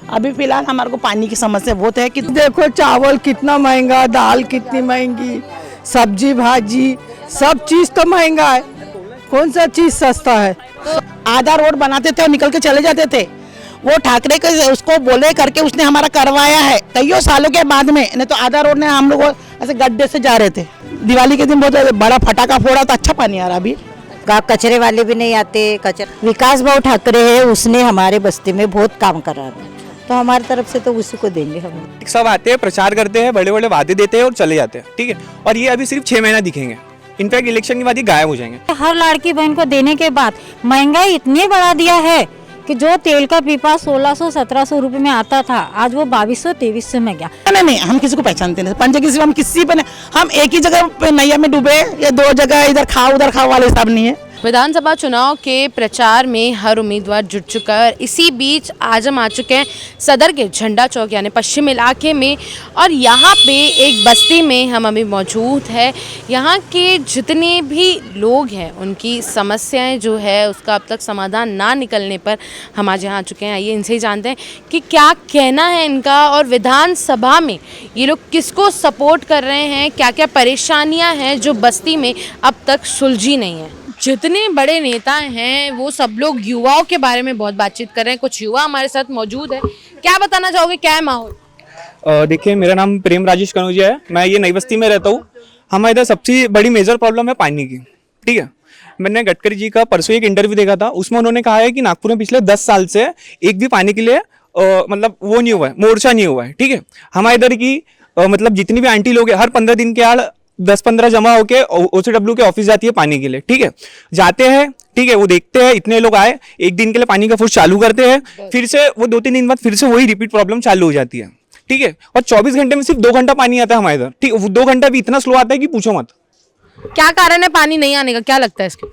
अभी फिलहाल हमारे को पानी की समस्या बहुत है कि देखो चावल कितना महंगा, दाल कितनी महंगी, सब्जी भाजी सब चीज़ तो महंगा है। कौन सा चीज़ सस्ता है? आधा रोड बनाते थे और निकल के चले जाते थे। वो ठाकरे के उसको बोले करके उसने हमारा करवाया है कईयों सालों के बाद में, नहीं तो आधा रोड ने हम लोग ऐसे गड्ढे से जा रहे थे। दिवाली के दिन बहुत बड़ा फटाका फोड़ा तो अच्छा पानी आ रहा। अभी कचरे वाले भी नहीं आते। विकास भाऊ ठाकरे है, उसने हमारे बस्ती में बहुत काम करा है, तो हमारी तरफ से तो उसी को देंगे हम। सब आते हैं, प्रचार करते हैं, बड़े बड़े वादे देते हैं और चले जाते हैं, ठीक है। और ये अभी सिर्फ 6 महीना दिखेंगे, इनफैक्ट इलेक्शन के बाद ये गायब हो जाएंगे। हर लड़की बहन को देने के बाद महंगाई इतनी बढ़ा दिया है कि जो तेल का पीपा 1600-1700 रुपए में आता था, आज वो 2200-2300 में गया। नहीं, हम किसी को पहचानते नहीं, पंजे किसी हम किसी पे नहीं, हम एक ही जगह पे नैया में डूबे या 2 जगह इधर खाओ उधर खाओ वाले हिसाब नहीं है। विधानसभा चुनाव के प्रचार में हर उम्मीदवार जुट चुका है और इसी बीच आज हम आ चुके हैं सदर के झंडा चौक यानी पश्चिम इलाके में, और यहाँ पे एक बस्ती में हम अभी मौजूद है। यहाँ के जितने भी लोग हैं उनकी समस्याएं जो है उसका अब तक समाधान ना निकलने पर हम आज यहाँ आ चुके हैं। आइए इनसे ही जानते हैं कि क्या कहना है इनका और विधानसभा में ये लोग किसको सपोर्ट कर रहे हैं, क्या क्या परेशानियाँ हैं जो बस्ती में अब तक सुलझी नहीं है। जितने बड़े नेता हैं वो सब लोग युवाओं के बारे में बहुत बातचीत कर रहे हैं। कुछ युवा हमारे साथ मौजूद है, क्या बताना चाहोगे, क्या है माहौल? देखिए, मेरा नाम प्रेम राजेश कनौजिया है, मैं ये नई बस्ती में रहता हूँ। हमारे इधर सबसे बड़ी मेजर प्रॉब्लम है पानी की, ठीक है। मैंने गडकरी जी का परसों एक इंटरव्यू देखा था, उसमें उन्होंने कहा है कि नागपुर में पिछले 10 साल से एक भी पानी के लिए मतलब वो नहीं हुआ है, मोर्चा नहीं हुआ है, ठीक है। हमारे इधर की मतलब जितनी भी आंटी लोग हैं हर 15 दिन के आड़ 10-15 जमा होके OCW के ऑफिस जाती है पानी के लिए, ठीक है। जाते हैं, ठीक है, वो देखते हैं इतने लोग आए, एक दिन के लिए पानी का फोर्स चालू करते हैं, फिर से वो 2-3 दिन बाद फिर से वही रिपीट प्रॉब्लम चालू हो जाती है, ठीक है। और 24 घंटे में सिर्फ 2 घंटा पानी आता है हमारे इधर, ठीक है। 2 घंटा भी इतना स्लो आता है कि पूछो मत। क्या कारण है पानी नहीं आने का, क्या लगता है इसके?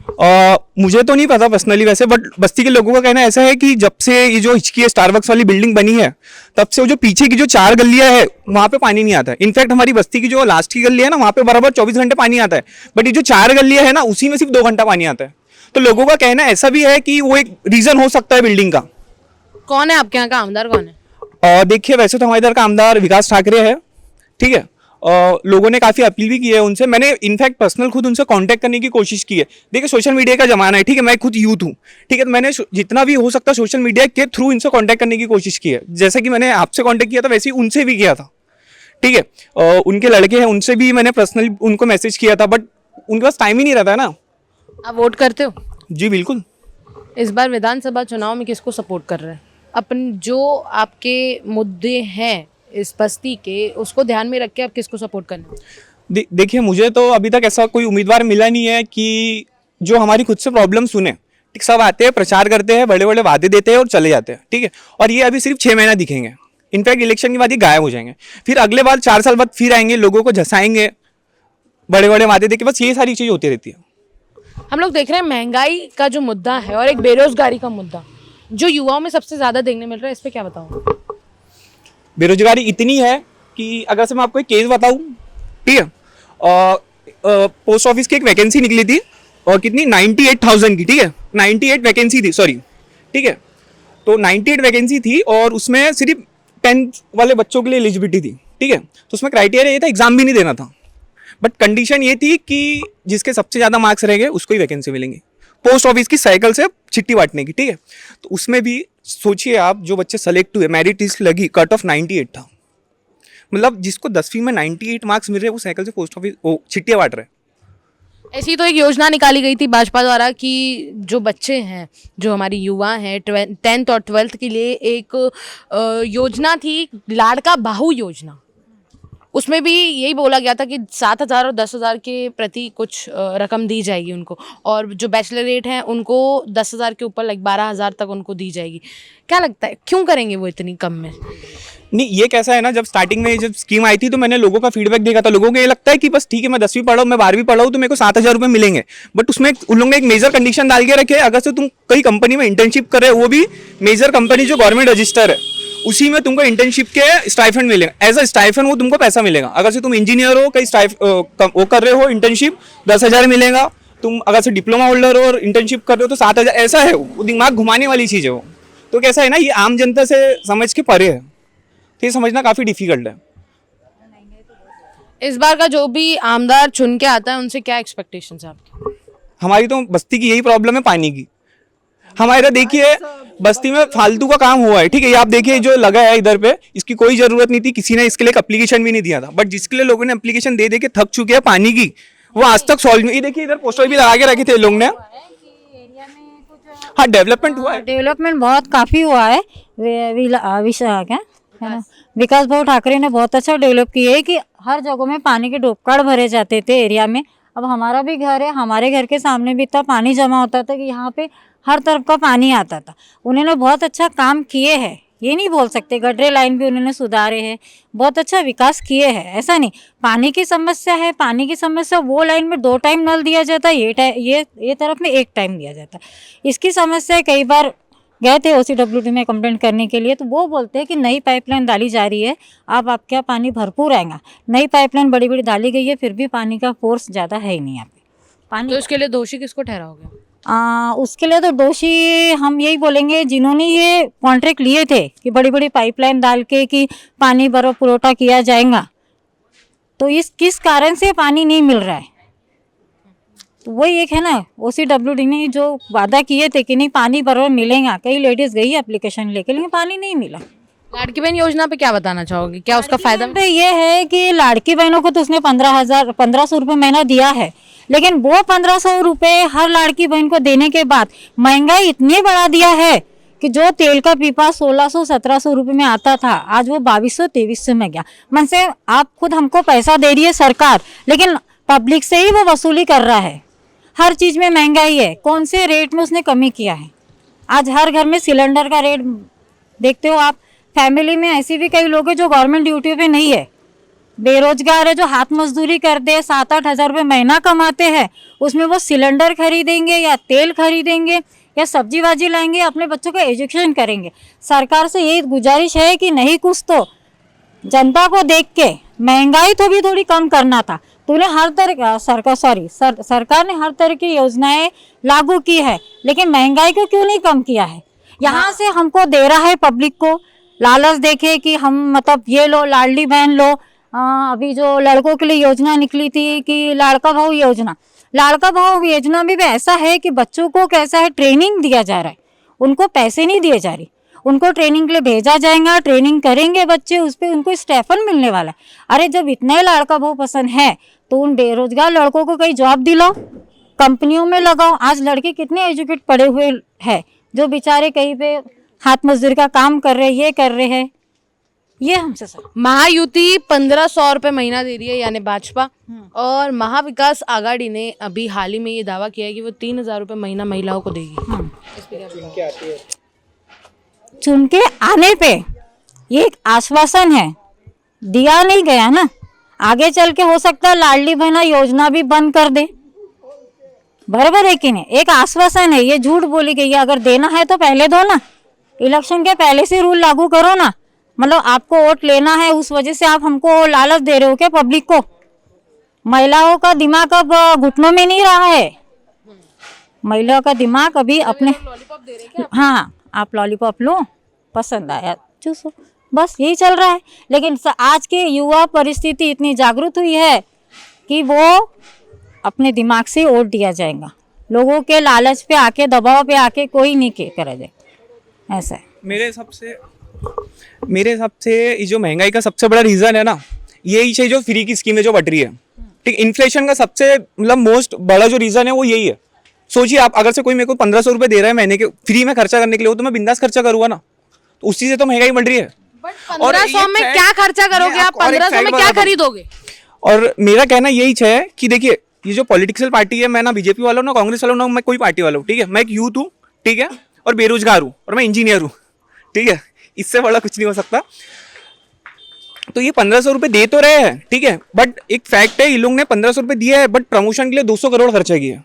मुझे तो नहीं पता पर्सनली वैसे, बट बस्ती के लोगों का कहना ऐसा है कि जब से ये जो हिचकी स्टारबक्स वाली बिल्डिंग बनी है तब से वो जो पीछे की जो 4 गलियां है वहां पे पानी नहीं आता है। इनफैक्ट हमारी बस्ती की जो लास्ट की गली है ना वहां पे बराबर 24 घंटे पानी आता है, बट ये जो 4 गलियां है ना उसी में सिर्फ 2 घंटा पानी आता है। तो लोगों का कहना ऐसा भी है कि वो एक रीजन हो सकता है बिल्डिंग का। कौन है आपके यहाँ का आमदार, कौन है? देखिए, वैसे तो हमारे इधर का आमदार विकास ठाकरे है, ठीक है। लोगों ने काफी अपील भी की है उनसे, मैंने इनफैक्ट पर्सनल खुद उनसे कांटेक्ट करने की कोशिश की है। देखिए, सोशल मीडिया का जमाना है, ठीक है, मैं खुद यूथ हूँ, ठीक है, तो मैंने जितना भी हो सकता सोशल मीडिया के थ्रू इनसे कांटेक्ट करने की कोशिश की है। जैसे कि मैंने आपसे कांटेक्ट किया था वैसे ही उनसे भी किया था, ठीक है। उनके लड़के हैं, उनसे भी मैंने पर्सनली उनको मैसेज किया था, बट उनके पास टाइम ही नहीं रहता है ना। आप वोट करते हो? जी बिल्कुल। इस बार विधानसभा चुनाव में किसको सपोर्ट कर रहे हैं? अपन जो आपके मुद्दे हैं इस बस्ती के उसको ध्यान में रख के आप किसको सपोर्ट करना? देखिए, मुझे तो अभी तक ऐसा कोई उम्मीदवार मिला नहीं है कि जो हमारी खुद से प्रॉब्लम सुने, ठीक। सब आते हैं, प्रचार करते हैं, बड़े बड़े वादे देते हैं और चले जाते हैं, ठीक है। और ये अभी सिर्फ 6 महीना दिखेंगे, इनफैक्ट इलेक्शन के बाद ये गायब हो जाएंगे। फिर अगले बार 4 साल बाद फिर आएंगे, लोगों को झसाएंगे, बड़े बड़े वादे देके, बस ये सारी चीज़ होती रहती है। हम लोग देख रहे हैं महंगाई का जो मुद्दा है और एक बेरोजगारी का मुद्दा जो युवाओं में सबसे ज्यादा देखने मिल रहा है, इस पर क्या बताऊँ? बेरोजगारी इतनी है कि अगर से मैं आपको एक केस बताऊं, ठीक है। पोस्ट ऑफिस की एक वैकेंसी निकली थी और कितनी 98,000 की, ठीक है, 98 वैकेंसी थी, सॉरी, ठीक है। तो 98 वैकेंसी थी और उसमें सिर्फ 10th वाले बच्चों के लिए एलिजिबिलिटी थी, ठीक है। तो उसमें क्राइटेरिया ये था एग्जाम भी नहीं देना था, बट कंडीशन ये थी कि जिसके सबसे ज़्यादा मार्क्स रहेंगे उसको ही वैकेंसी मिलेंगी, पोस्ट ऑफिस की साइकिल से चिट्ठी बांटने की, ठीक है। तो उसमें भी सोचिए आप, जो बच्चे सेलेक्ट हुए, मेरिट लिस्ट लगी, कट ऑफ 98 था, मतलब जिसको 10वीं में 98 मार्क्स मिल रहे वो साइकिल से पोस्ट ऑफिस वो चिट्ठियाँ बांट रहे। ऐसी तो एक योजना निकाली गई थी भाजपा द्वारा कि जो बच्चे हैं, जो हमारी युवा हैं, 10th और 12th के लिए एक योजना थी, लाड़का बाहू योजना। उसमें भी यही बोला गया था कि 7,000 और 10,000 के प्रति कुछ रकम दी जाएगी उनको, और जो बैचलरेट हैं उनको 10,000 के ऊपर 12,000 तक उनको दी जाएगी। क्या लगता है क्यों करेंगे वो इतनी कम में? नहीं, ये कैसा है ना, जब स्टार्टिंग में जब स्कीम आई थी तो मैंने लोगों का फीडबैक देखा था। लोगों को ये लगता है कि बस ठीक है, मैं 10वीं पढ़ा हूँ, मैं 12वीं पढ़ा हूँ तो मेरे को 7,000 रुपये मिलेंगे, बट उसमें उन लोगों ने एक मेजर कंडीशन डाल के रखे, अगर से तुम कई कंपनी में इंटर्नशिप कर रहे हो, वो भी मेजर कंपनी जो गवर्नमेंट रजिस्टर है, उसी में तुमको इंटर्नशिप के स्टाइफंड मिलेगा, एज अ स्टाइफंड वो तुमको पैसा मिलेगा। अगर से तुम इंजीनियर हो, कई वो कर रहे हो इंटर्नशिप, 10,000 मिलेगा। तुम अगर से डिप्लोमा होल्डर हो और इंटर्नशिप कर रहे हो तो 7,000, ऐसा है वो दिमाग घुमाने वाली चीज़ है वो। तो कैसा है ना, ये आम जनता से समझ के परे है, तो ये समझना काफ़ी डिफिकल्ट है। इस बार का जो भी आमदार चुन के आता है उनसे क्या एक्सपेक्टेशंस है आपकी? हमारी तो बस्ती की यही प्रॉब्लम है, पानी की। हमारा देखिए बस्ती में फालतू का काम हुआ है, ठीक है, ये आप देखिए जो लगा है इधर पे, इसकी कोई जरूरत नहीं थी, किसी ने इसके लिए एक एप्लीकेशन भी नहीं दिया था, बट जिसके लिए लोगों ने एप्लीकेशन दे दे के थक चुके हैं पानी की, वो आज तक सॉल्व नहीं। ये देखिए इधर पोस्टर भी लगा के रखे थे लोग ने। हाँ, डेवलपमेंट हुआ है, डेवलपमेंट बहुत काफ़ी हुआ है। क्या है ना, विकास भाऊ ठाकरे ने बहुत अच्छा डेवलप किया है कि हर जगह में पानी के डोबकाड़ भरे जाते थे एरिया में। अब हमारा भी घर है, हमारे घर के सामने भी इतना पानी जमा होता था कि यहाँ पे हर तरफ का पानी आता था। उन्होंने बहुत अच्छा काम किए हैं, ये नहीं बोल सकते। गड्ढे लाइन भी उन्होंने सुधारे हैं, बहुत अच्छा विकास किए हैं, ऐसा नहीं। पानी की समस्या है, पानी की समस्या वो लाइन में 2 टाइम नल दिया जाता है, ये तरफ में 1 टाइम दिया जाता है। इसकी समस्या कई बार गए थे OCWD में कंप्लेंट करने के लिए, तो वो बोलते हैं कि नई पाइपलाइन डाली जा रही है, अब आपका पानी भरपूर आएगा। नई पाइपलाइन बड़ी बड़ी डाली गई है, फिर भी पानी का फोर्स ज़्यादा है ही नहीं यहाँ पे पानी। तो उसके लिए दोषी किसको ठहराओगे? उसके लिए तो दोषी हम यही बोलेंगे जिन्होंने ये कॉन्ट्रैक्ट लिए थे कि बड़ी बड़ी पाइपलाइन डाल के कि पानी बर्फ पुरोठा किया जाएगा, तो इस किस कारण से पानी नहीं मिल रहा है। तो वही एक है ना, OCWD ने जो वादा किए थे कि नहीं पानी बराबर मिलेगा, कई लेडीज गई एप्लीकेशन लेके, लेकिन पानी नहीं मिला। लाड़की बहन योजना पे क्या बताना चाहोगे, क्या उसका फायदा? पे ये है कि लाड़की बहनों को तो उसने 1500 रुपये महीना दिया है, लेकिन वो 1500 रुपये हर लाड़की बहन को देने के बाद महंगाई इतनी बढ़ा दिया है कि जो तेल का पीपा 1600-1700 रुपये में आता था, आज वो 2200-2300 में गया। मन से आप खुद हमको पैसा दे रही है सरकार, लेकिन पब्लिक से ही वो वसूली कर रहा है। हर चीज़ में महंगाई है, कौन से रेट में उसने कमी किया है। आज हर घर में सिलेंडर का रेट देखते हो आप। फैमिली में ऐसे भी कई लोग हैं जो गवर्नमेंट ड्यूटी पे नहीं है, बेरोजगार है, जो हाथ मजदूरी करते 7-8 हज़ार रुपये महीना कमाते हैं, उसमें वो सिलेंडर खरीदेंगे या तेल खरीदेंगे या सब्जी भाजी लाएंगे, अपने बच्चों का एजुकेशन करेंगे। सरकार से यही गुजारिश है कि नहीं कुछ तो जनता को देख के महंगाई तो भी थोड़ी कम करना था। तो उन्हें हर तरह सरकार ने हर तरह की योजनाएं लागू की है, लेकिन महंगाई को क्यों नहीं कम किया है। यहाँ से हमको दे रहा है पब्लिक को लालच देखे कि हम मतलब ये लो लाडली बहन लो। अभी जो लड़कों के लिए योजना निकली थी कि लाड़का भाव योजना, लाड़का भाव योजना में भी ऐसा है कि बच्चों को कैसा है ट्रेनिंग दिया जा रहा है, उनको पैसे नहीं दिए जा रही। उनको ट्रेनिंग के लिए भेजा जाएगा, ट्रेनिंग करेंगे बच्चे, उस पर उनको स्टेफन मिलने वाला है। अरे जब इतना ही लाड़का भाव पसंद है तो उन बेरोजगार लड़कों को कहीं जॉब दिलाओ, कंपनियों में लगाओ। आज लड़के कितने एजुकेट पड़े हुए हैं जो बेचारे कहीं पे हाथ मजदूरी का काम कर रहे हैं, ये कर रहे हैं। ये हमसे सर महायुति 1500 रुपये महीना दे रही है यानी भाजपा, और महाविकास आघाड़ी ने अभी हाल ही में ये दावा किया है कि वो 3000 रुपये महीना महिलाओं को देगी। चुन के आने पे ये एक आश्वासन है, दिया नहीं गया ना। आगे चल के हो सकता है लाडली बहना योजना भी बंद कर दे, बराबर है कि नहीं। एक आश्वासन है, ये झूठ बोली गई है। अगर देना है तो पहले दो ना, इलेक्शन के पहले से रूल लागू करो ना। मतलब आपको वोट लेना है, उस वजह से आप हमको लालच दे रहे हो क्या पब्लिक को। महिलाओं का दिमाग अब घुटनों में नहीं रहा है, महिलाओं का दिमाग अभी अपने। हाँ, आप लॉलीपॉप लो, पसंद आया चूसो, बस यही चल रहा है। लेकिन आज के युवा परिस्थिति इतनी जागरूक हुई है कि वो अपने दिमाग से वोट दिया जाएगा। लोगों के लालच पे आके, दबाव पे आके कोई नहीं करा जाए, ऐसा है। मेरे हिसाब से ये जो महंगाई का सबसे बड़ा रीज़न है ना, यही है जो फ्री की स्कीमें जो बढ़ रही है, ठीक। इन्फ्लेशन का सबसे मतलब मोस्ट बड़ा जो रीज़न है वो यही है। सोचिए आप, अगर से कोई मेरे को 1500 रुपये दे रहा है महीने के फ्री में खर्चा करने के लिए, वो तो मैं बिंदास खर्चा करूँगा ना, तो उसी से तो महंगाई बढ़ रही है। 1500 में क्या खर्चा करोगे आप? 1500 में क्या खरीदोगे? और मेरा कहना यही है कि देखिए, ये जो पॉलिटिकल पार्टी है, मैं ना बीजेपी वाला हूँ, ना कांग्रेस वाला हूँ, ना मैं कोई पार्टी वाला हूँ, ठीक है। मैं एक यूथ हूँ, ठीक है, और बेरोजगार हूँ, और मैं इंजीनियर हूँ, ठीक है। इससे बड़ा कुछ नहीं हो सकता। तो ये 1500 रुपये दे तो रहे हैं, ठीक है, बट एक फैक्ट है, ये लोग ने 1500 रुपये दिए है, बट प्रमोशन के लिए 200 करोड़ खर्चा किया।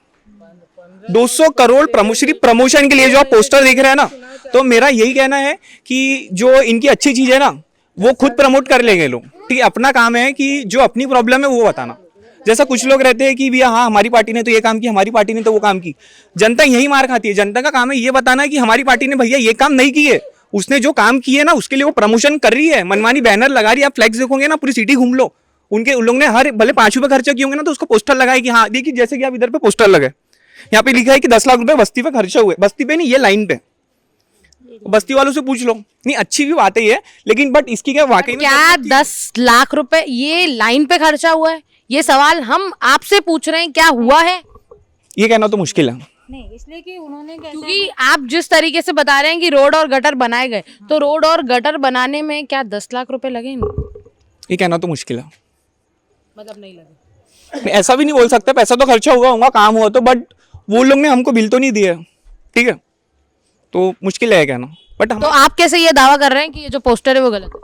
200 करोड़ प्रमोशन के लिए जो आप पोस्टर देख रहे हैं ना, तो मेरा यही कहना है कि जो इनकी अच्छी चीज़ है ना, वो खुद प्रमोट कर लेंगे लोग, ठीक है। अपना काम है कि जो अपनी प्रॉब्लम है वो बताना, जैसा कुछ लोग रहते हैं कि भैया हाँ हमारी पार्टी ने तो ये काम किया, हमारी पार्टी ने तो वो काम की। जनता यही मार खाती है। जनता का काम है ये बताना कि हमारी पार्टी ने भैया ये काम नहीं किए, उसने जो काम किए ना उसके लिए वो प्रमोशन कर रही है, मनमानी बैनर लगा रही है। आप फ्लैक्स देखोगे ना पूरी सिटी घूम लो, उन लोग ने हर भले 5 रुपए खर्चा किए होंगे ना तो उसको पोस्टर लगाए कि हाँ देखिए, जैसे कि आप इधर पे पोस्टर लगे, यहाँ पे लिखा है कि 10 लाख रुपए बस्ती पे खर्चा हुए। बस्ती पे नहीं, ये लाइन पे, बस्ती वालों से पूछ लो। नहीं अच्छी भी बात है ये, लेकिन बट इसकी क्या वाकई में क्या 10 लाख रुपए ये लाइन पे खर्चा हुआ है? ये सवाल हम आपसे पूछ रहे हैं, क्या हुआ है? ये कहना तो मुश्किल है। नहीं, इसलिए कि उन्होंने कैसे क्योंकि आप जिस तरीके से बता रहे हैं कि रोड और गटर बनाए गए, तो रोड और गटर बनाने में क्या 10 लाख रुपए लगे? ये कहना तो मुश्किल है। मतलब नहीं लगे? मैं ऐसा भी नहीं बोल सकता, पैसा तो खर्चा हुआ होगा, काम हुआ तो, बट वो लोग ने हमको बिल तो नहीं दिया, ठीक है, तो मुश्किल है कहना। बट तो आप कैसे ये दावा कर रहे हैं कि ये जो पोस्टर है वो गलत है?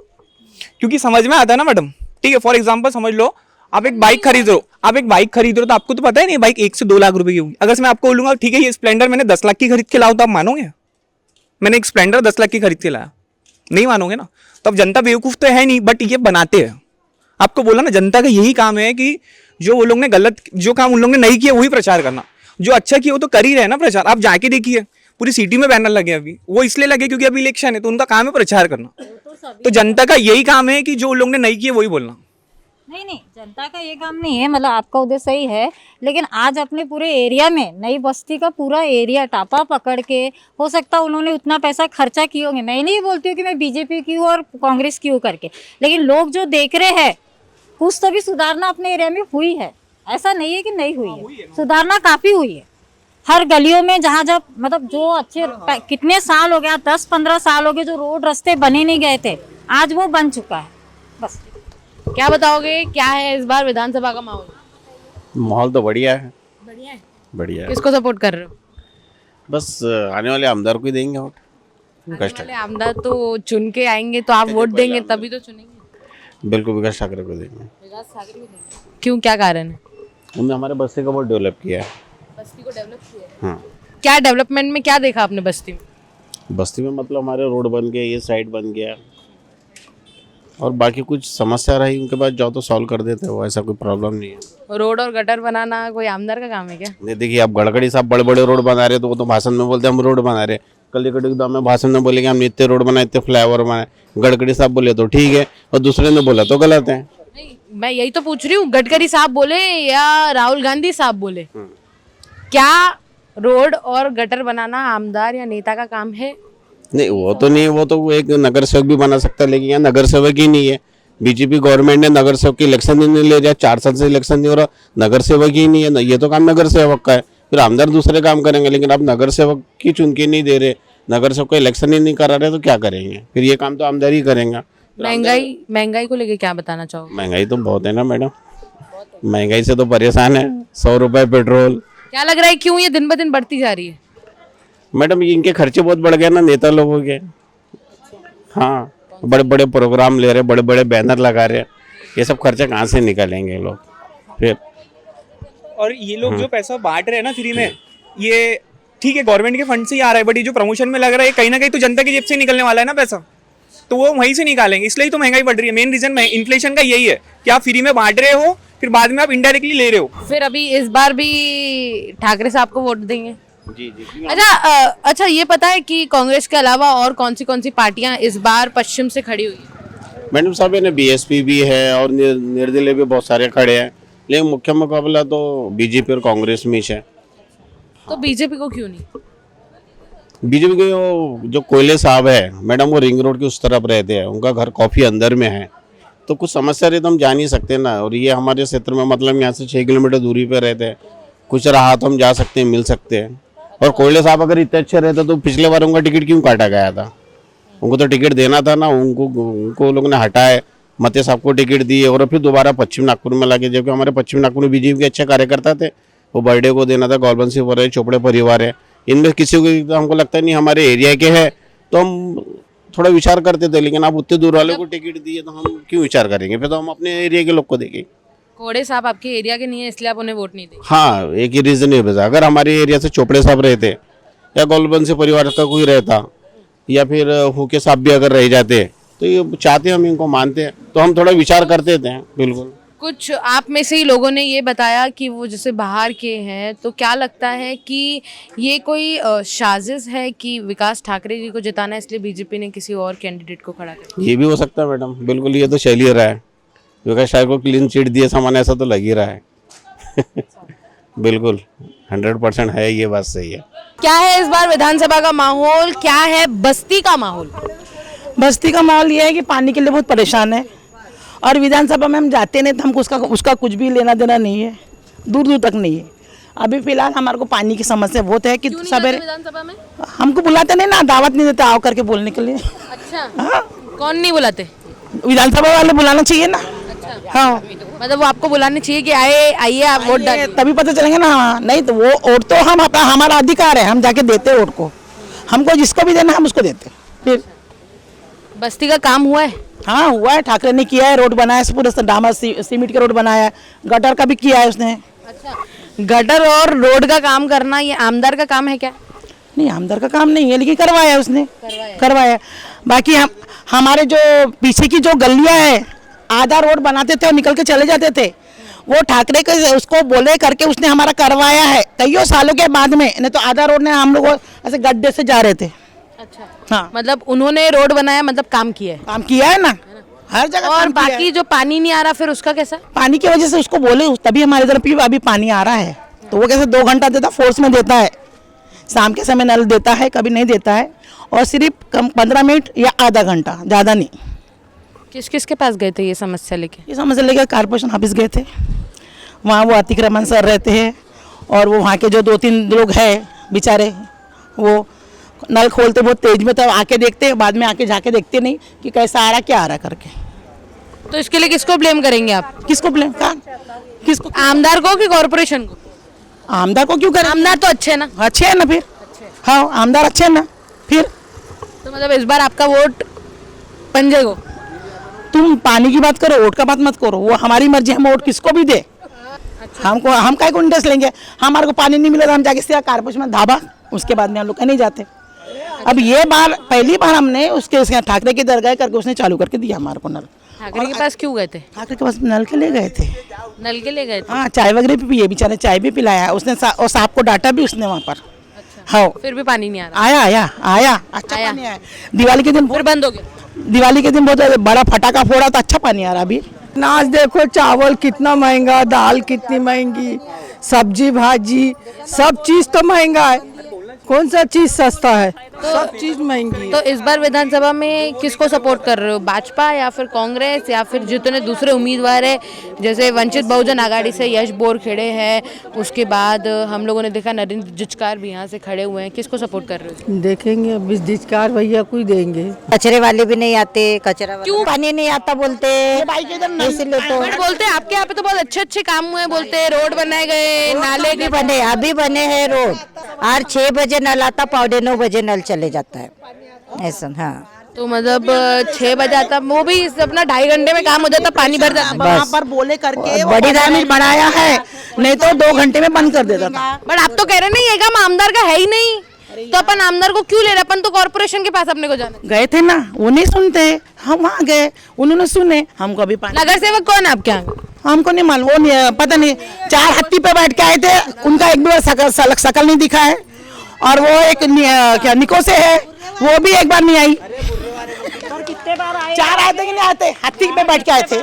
क्योंकि समझ में आता है ना मैडम, ठीक है। फॉर एग्जांपल समझ लो आप एक बाइक खरीद रहे हो, तो आपको तो पता है नहीं बाइक 1 से 2 लाख रुपए की होगी। अगर मैं आपको बोलूंगा ठीक है ये स्प्लेंडर मैंने 10 लाख की खरीद के लाओ, तो आप मानोगे? मैंने एक स्प्लेंडर 10 लाख की खरीद के लाया, नहीं मानोगे ना। तो अब जनता बेवकूफ तो है नहीं, बट ये बनाते हैं। आपको बोला ना, जनता का यही काम है कि जो वो लोग ने गलत, जो काम उन लोग ने नहीं किया वही प्रचार करना, जो अच्छा किया वो तो कर ही रहे ना प्रचार। आप जाके देखिए पूरी सिटी में बैनर लगे, अभी वो इसलिए लगे क्योंकि अभी इलेक्शन है, तो उनका काम है प्रचार करना। तो जनता का यही काम है कि जो लोग ने नहीं किए वही बोलना। नहीं, जनता का ये काम नहीं है, मतलब आपका उद्देश्य सही है, लेकिन आज अपने पूरे एरिया में नई बस्ती का पूरा एरिया टापा पकड़ के, हो सकता है उन्होंने उतना पैसा खर्चा किए होंगे। मैं नहीं बोलती हूँ कि मैं बीजेपी की हूँ और कांग्रेस की हूँ करके, लेकिन लोग जो देख रहे हैं कुछ तो भी सुधारना अपने एरिया में हुई है। ऐसा नहीं है कि नहीं हुई है, सुधारना काफ़ी हुई है। हर गलियों में जहाँ जब मतलब जो अच्छे कितने साल हो गया, 10-15 साल हो गए जो रोड रास्ते बने नहीं गए थे, आज वो बन चुका है। बस क्या बताओगे, क्या है इस बार विधानसभा का माहौल? माहौल तो बढ़िया है। बढ़िया है। बढ़िया है। किसको सपोर्ट कर रहे हो? बस आने वाले आमदार को ही देंगे वोट। विकास वाले आमदार तो चुन के आएंगे, तो आप वोट देंगे तभी तो चुनेंगे। बिल्कुल विकास ठाकरे को देंगे। विकास ठाकरे को देंगे। क्यों, क्या कारण है? उन्होंने हमारे बस्ती को बहुत डेवलप किया है। बस्ती को डेवलप किया है? हाँ, क्या डेवलपमेंट में क्या देखा आपने बस्ती में? बस्ती में मतलब हमारे रोड बन गए, ये साइड बन गया, और बाकी कुछ समस्या रही उनके पास जाओ तो सॉल्व कर देते हैं वो, ऐसा कोई प्रॉब्लम नहीं है। रोड और गटर बनाना कोई आमदार का काम है क्या? नहीं, देखिए आप गडकरी साहब बड़े बड़े रोड बना रहे तो वो तो भाषण में बोलते हैं हम रोड बना रहे, कल एकदम में भाषण में बोलेंगे हम इतने रोड बनाए, इतने फ्लाईओवर बनाए। गडकरी साहब बोले तो ठीक है, और दूसरे ने बोला तो गलत है। नहीं, मैं यही तो पूछ रही हूँ, गडकरी साहब बोले या राहुल गांधी साहब बोले, क्या रोड और गटर बनाना आमदार या नेता का काम है? नहीं वो तो नहीं, वो तो एक नगर सेवक भी बना सकता है, लेकिन यहाँ नगर सेवक ही नहीं है। बीजेपी गवर्नमेंट ने नगर सेवक की इलेक्शन ही नहीं ले रहा, 4 साल से इलेक्शन नहीं हो रहा, नगर सेवक ही नहीं है। ये तो काम नगर सेवक का है, फिर आमदार दूसरे काम करेंगे, लेकिन आप नगर सेवक की चुन के नहीं दे रहे, नगर सेवक का इलेक्शन ही नहीं करा रहे, तो क्या करेंगे? फिर ये काम तो आमदार ही करेंगे। महंगाई को लेके क्या बताना चाहोगे? महंगाई तो बहुत है ना मैडम, महंगाई से तो परेशान है। 100 रुपये पेट्रोल। क्या लग रहा है क्यों ये दिन ब दिन बढ़ती जा रही है? मैडम इनके खर्चे बहुत बढ़ गए ना नेता लोगों के। हाँ, बड़े बड़े प्रोग्राम ले रहे, बड़े बड़े बैनर लगा रहे, ये सब खर्चे कहाँ से निकालेंगे लोग फिर? और ये लोग जो पैसा बांट रहे हैं ना फ्री में, ये ठीक है गवर्नमेंट के फंड से ही आ रहा है, बट ये जो प्रमोशन में लग रहा है कहीं ना कहीं तो जनता की जेब से निकलने वाला है ना पैसा, तो वो वहीं से निकालेंगे, इसलिए तो महंगाई बढ़ रही है। मेन रीजन इन्फ्लेशन का यही है कि आप फ्री में बांट रहे हो, फिर बाद में आप इनडायरेक्टली ले रहे हो। फिर अभी इस बार भी ठाकरे साहब को वोट देंगे? जी जी। अच्छा ये पता है कि कांग्रेस के अलावा और कौन सी पार्टियां इस बार पश्चिम से खड़ी हुई है? मैडम साहब ने बीएसपी भी है और निर्दलीय भी बहुत सारे खड़े हैं, लेकिन मुख्य मुकाबला तो बीजेपी और कांग्रेस में है। तो बीजेपी को क्यों नहीं? बीजेपी के जो कोयले साहब है मैडम, वो रिंग रोड के उस तरफ रहते हैं, उनका घर काफ़ी अंदर में है, तो कुछ समस्या रही तो हम जा नहीं सकते ना। और ये हमारे क्षेत्र में मतलब यहाँ से 6 किलोमीटर दूरी पे रहते हैं, कुछ रहा तो हम जा सकते हैं, मिल सकते हैं। और कोयले साहब अगर इतने अच्छे रहते तो पिछले बार उनका टिकट क्यों काटा गया था? उनको तो टिकट देना था ना, उनको लोगों ने हटाए, मते साहब को टिकट दिए और फिर दोबारा पश्चिम नागपुर में लाके, जबकि हमारे पश्चिम नागपुर में बीजेपी के अच्छे कार्यकर्ता थे, वो बर्थडे को देना था, गौलबंद सिंह है, चोपड़े परिवार है, इनमें किसी को तो हमको लगता नहीं हमारे एरिया के है, तो हम थोड़ा विचार करते थे। लेकिन आप उतने दूर वाले को टिकट दिए तो हम क्यों विचार करेंगे? फिर तो हम अपने एरिया के लोग को देंगे। कोड़े साहब आपके एरिया के नहीं है इसलिए आप उन्हें वोट नहीं देंगे? हाँ, एक ही रीज़न है बस, अगर हमारे एरिया से चोपड़े साहब रहते या गौलबंद सिंह परिवार का कोई रहता या फिर हुके साहब भी अगर रह जाते, तो ये चाहते हम इनको मानते हैं, तो हम थोड़ा विचार करते थे। बिल्कुल कुछ आप में से ही लोगों ने ये बताया कि वो जैसे बाहर के हैं, तो क्या लगता है कि ये कोई साजिश है कि विकास ठाकरे जी को जिताना है इसलिए बीजेपी ने किसी और कैंडिडेट को खड़ा कर ये भी हो सकता है मैडम, बिल्कुल ये तो चल ही रहा है। विकास ठाकुर को क्लीन चिट दिए सामान, ऐसा तो लग ही रहा है। बिल्कुल 100% है, ये बात सही है। क्या है इस बार विधानसभा का माहौल, क्या है बस्ती का माहौल? बस्ती का माहौल ये है कि पानी के लिए बहुत परेशान है और विधानसभा में हम जाते नहीं तो हमको उसका कुछ भी लेना देना नहीं है, दूर दूर तक नहीं है। अभी फिलहाल हमारे को पानी की समस्या बहुत है कि सवेरे विधानसभा में हमको बुलाते नहीं ना, दावत नहीं देते आओ करके बोलने के लिए। अच्छा, हाँ, कौन नहीं बुलाते? विधानसभा वाले बुलाना चाहिए ना। हाँ, मतलब वो आपको बुलाने चाहिए कि आइए आप वोट डालिए। तभी पता चलेंगे ना। नहीं तो वो वोट तो हम हमारा अधिकार है, हम जाके देते वोट को, हमको जिसको भी देना हम उसको देते। फिर बस्ती का काम हुआ है? हाँ हुआ है, ठाकरे ने किया है, रोड बनाया है, पूरे डामर सीमेंट का रोड बनाया है, गटर का भी किया है उसने। अच्छा, गटर और रोड का काम करना ये आमदार का काम है क्या? नहीं, आमदार का काम नहीं है, लेकिन करवाया है उसने, करवाया। बाकी हमारे जो पीछे की जो गलियां है, आधा रोड बनाते थे और निकल के चले जाते थे, वो ठाकरे के उसको बोले करके उसने हमारा करवाया है कईयों सालों के बाद में। नहीं तो आधा रोड ने हम लोग ऐसे गड्ढे से जा रहे थे। अच्छा, हाँ, मतलब उन्होंने रोड बनाया, मतलब काम किया है। काम किया है ना, हर जगह और काम किया है। बाकी जो पानी नहीं आ रहा फिर उसका कैसा? पानी की वजह से उसको बोले, तभी हमारे इधर भी अभी पानी आ रहा है। तो वो कैसे 2 घंटा देता, फोर्स में देता है, शाम के समय नल देता है, कभी नहीं देता है, और सिर्फ कम 15 मिनट या आधा घंटा, ज़्यादा नहीं। किस किस के पास गए थे ये समस्या लेके? ये समस्या लेकर कारपोरेशन ऑफिस गए थे, वहाँ वो अतिक्रमण सर रहते हैं और वो वहाँ के जो 2-3 लोग हैं बेचारे, वो नल खोलते बहुत तेज में, तब आके देखते हैं, बाद में आके जाके देखते नहीं कि कैसा आ रहा क्या आ रहा करके। तो इसके लिए किसको ब्लेम करेंगे आप? किसको ब्लेम, कहाँ किसको? आमदार को कि कॉर्पोरेशन को? आमदार को क्यों करें? आमदार तो अच्छे है ना। अच्छे है ना फिर। हाँ, आमदार अच्छे है ना फिर। तो मतलब इस बार आपका वोट पंजे को? तुम पानी की बात करो, वोट का बात मत करो, वो हमारी मर्जी, हम वोट किसको भी दे। हमको हम काय को इंटरेस्ट लेंगे, हमारे को पानी नहीं मिला तो हम जाके सीधा कारपोरेशन में धाबा, उसके बाद में हम लोग नहीं जाते। अब ये बार पहली बार हमने उसके ठाकरे के दर गए करके उसने चालू करके दिया हमारे को नल। ठाकरे के पास क्यों गए थे? ठाकरे के पास नल के ले गए थे। नल के ले गए थे? हाँ, चाय वगैरह भी पिए बेचारे, चाय भी पिलाया उसने, और सांप को डांटा भी उसने वहाँ पर। हाँ, फिर भी पानी नहीं आ रहा? आया अच्छा पानी आया। दिवाली के दिन फिर बंद हो गया? दिवाली के दिन बहुत बड़ा फटाका फोड़ा तो अच्छा पानी आ रहा अभी। अनाज देखो, चावल कितना महंगा, दाल कितनी महंगी, सब्जी भाजी सब चीज़ तो महंगा है। कौन सा चीज़ सस्ता है? सब चीज़ महंगी है। तो इस बार विधानसभा में किसको सपोर्ट कर रहे हो, भाजपा या फिर कांग्रेस या फिर जितने दूसरे उम्मीदवार है, जैसे वंचित बहुजन आघाड़ी से यश बोरखेड़े है, उसके बाद हम लोगों ने देखा नरेंद्र जिचकार भी यहाँ से खड़े हुए हैं, किसको सपोर्ट कर रहे हो? देखेंगे, अब जिचकार भैया को ही देंगे। कचरे वाले भी नहीं आते, कचरा क्यों पानी नहीं आता बोलते, इसीलिए तो बट बोलते हैं आपके यहाँ पे तो बहुत अच्छे अच्छे काम हुए हैं, बोलते हैं रोड बनाए गए, नाले भी बने, अभी बने हैं रोड। और 6 बजे नल आता, 8:45 बजे नल चले जाता है, ऐसा। हाँ, तो मतलब 6 बजे आता, वो भी अपना 2.5 घंटे में काम हो जाता, पानी भर जाता। वहाँ पर बोले करके बड़ी दामी बढ़ाया है, नहीं तो 2 घंटे में बंद कर देता था। बट आप तो कह रहे नहीं, ये काम आमदार का है ही नहीं, तो अपन आमदार को क्यों ले रहे? अपन तो कॉर्पोरेशन के पास अपने को जाना। गए थे ना, वो नहीं सुनते, हम वहाँ गए, उन्होंने सुने, हमको अभी पानी। नगर सेवक कौन है आपके यहाँ? हमको नहीं मालूम, वो नहीं, पता नहीं। 4 हत्ती पे बैठ के आए थे, उनका एक भी बार शकल नहीं दिखा है, और वो एक क्या निको से है, वो भी एक बार नहीं आई। 4 आए थे कि नहीं आए थे? हत्ती पे बैठ के आए थे,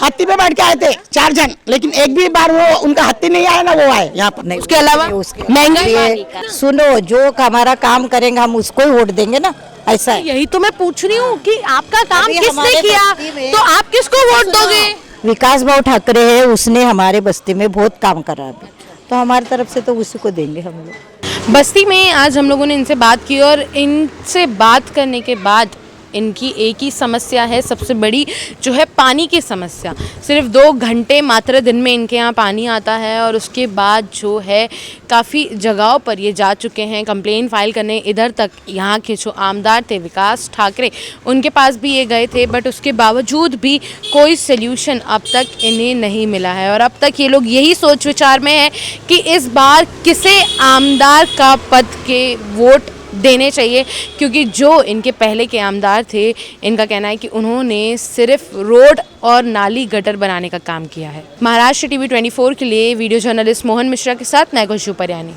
हत्ती पे बैठ के आए थे 4 जन, लेकिन एक भी बार वो उनका हत्ती नहीं आया ना, वो आए यहाँ पर नहीं। उसके अलावा महंगाई सुनो, जो हमारा काम करेंगे हम उसको ही वोट देंगे ना, ऐसा है। यही तो मैं पूछ रही हूँ कि आपका काम अभी किसने हमारे किया, बस्ती में- तो आप किसको वोट दोगे? विकास भाऊ ठाकरे है, उसने हमारे बस्ती में बहुत काम करा अभी, तो हमारी तरफ से तो उसी को देंगे हम लोग। बस्ती में आज हम लोगों ने इनसे बात की और इनसे बात करने के बाद इनकी एक ही समस्या है सबसे बड़ी, जो है पानी की समस्या। सिर्फ 2 घंटे मात्र दिन में इनके यहाँ पानी आता है और उसके बाद जो है काफ़ी जगहों पर ये जा चुके हैं कंप्लेन फाइल करने। इधर तक यहाँ के जो आमदार थे विकास ठाकरे, उनके पास भी ये गए थे, बट उसके बावजूद भी कोई सल्यूशन अब तक इन्हें नहीं मिला है। और अब तक ये लोग यही सोच विचार में है कि इस बार किसे आमदार का पद के वोट देने चाहिए, क्योंकि जो इनके पहले के आमदार थे इनका कहना है कि उन्होंने सिर्फ रोड और नाली गटर बनाने का काम किया है। महाराष्ट्र टीवी 24 के लिए वीडियो जर्नलिस्ट मोहन मिश्रा के साथ मैं खुशबू परियानी।